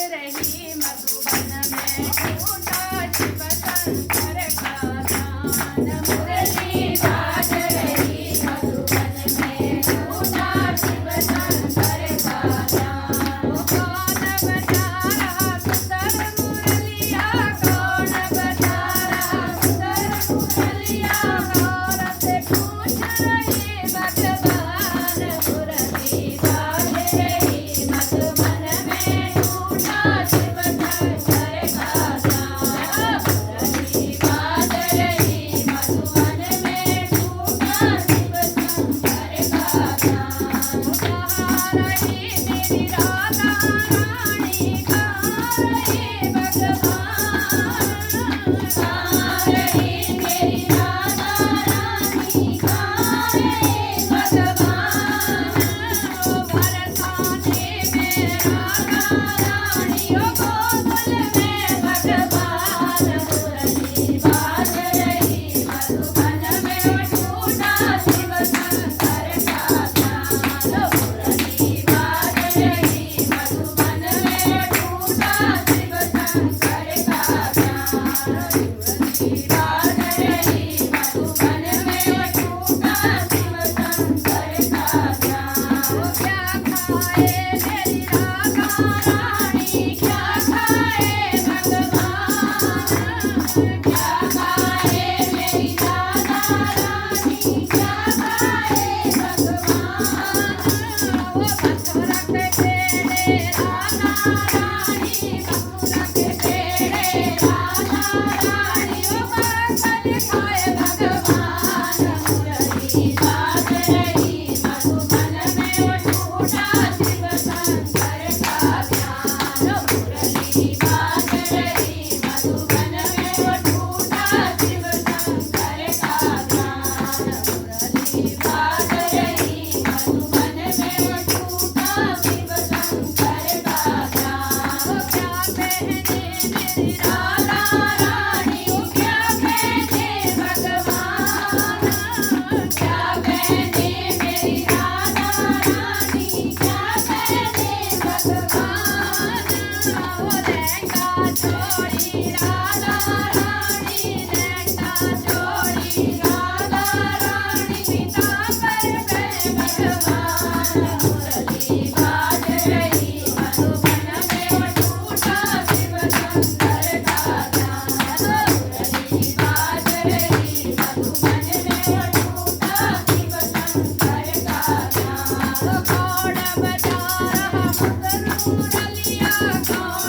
रही मधुबन में झूठा शिव शंकर का ध्यान। मुरली बाज रही मधुबन में झूठा शिव शंकर का ध्यान। कौन बजा रहा सुंदर मुरलिया, कौन बजा रहा सुंदर मुरलिया, गौर से पूछ रही भगवान। मुरली बाज रही मधुबन में झूठा शिव शंकर का ध्यान। मुरली बाज रही मधुबन में झूठा शिव शंकर का ध्यान। कहाँ रही मेरी राधा रानी, कहाँ रही भगवान, कहाँ रही मेरी राधा रानी, कहाँ रही भगवान। ओ बरसाने में राधा रानी, ओ गोकुल में भगवान। मुरली बाज रही मधुबन में झूठा शिव शंकर का ध्यान। मुरली बाज रही मधुबन में झूठा शिव शंकर का ध्यान। मुरली बाज रही मधुबन में झूठा शिव शंकर का ध्यान। ओ क्या खाए मेरी राधा रानी, क्या खाए भगवान, क्या खाए मेरी राधा रानी, क्या खाए भगवान। ओ मथुरा के पेड़े राधा रानी, मथुरा के पेड़े राधा रानी, ओ फल खाए भगवान। मुरली बाज रही मधुबन में झूठा शिव शंकर का ध्यान। मुरली बाज रही मधुबन में झूठा शिव शंकर का ध्यान। मुरली बाज रही मधुबन में झूठा शिव शंकर का ध्यान। ओ क्या कहने मेरी राधा रानी, ओ क्या कहने भगवान, क्या कहने मेरी राधा रानी, क्या कहने भगवान। ओ लहंगा चोरी राधा रानी, लहंगा चोरी राधा रानी, पीतांबर में भगवान। मुरली बाज रही मधुबन में झूठा शिव शंकर का ध्यान। मुरली बाज रही मधुबन में झूठा शिव शंकर का ध्यान। कौन बजा रहा मधुर मुरलिया, कौन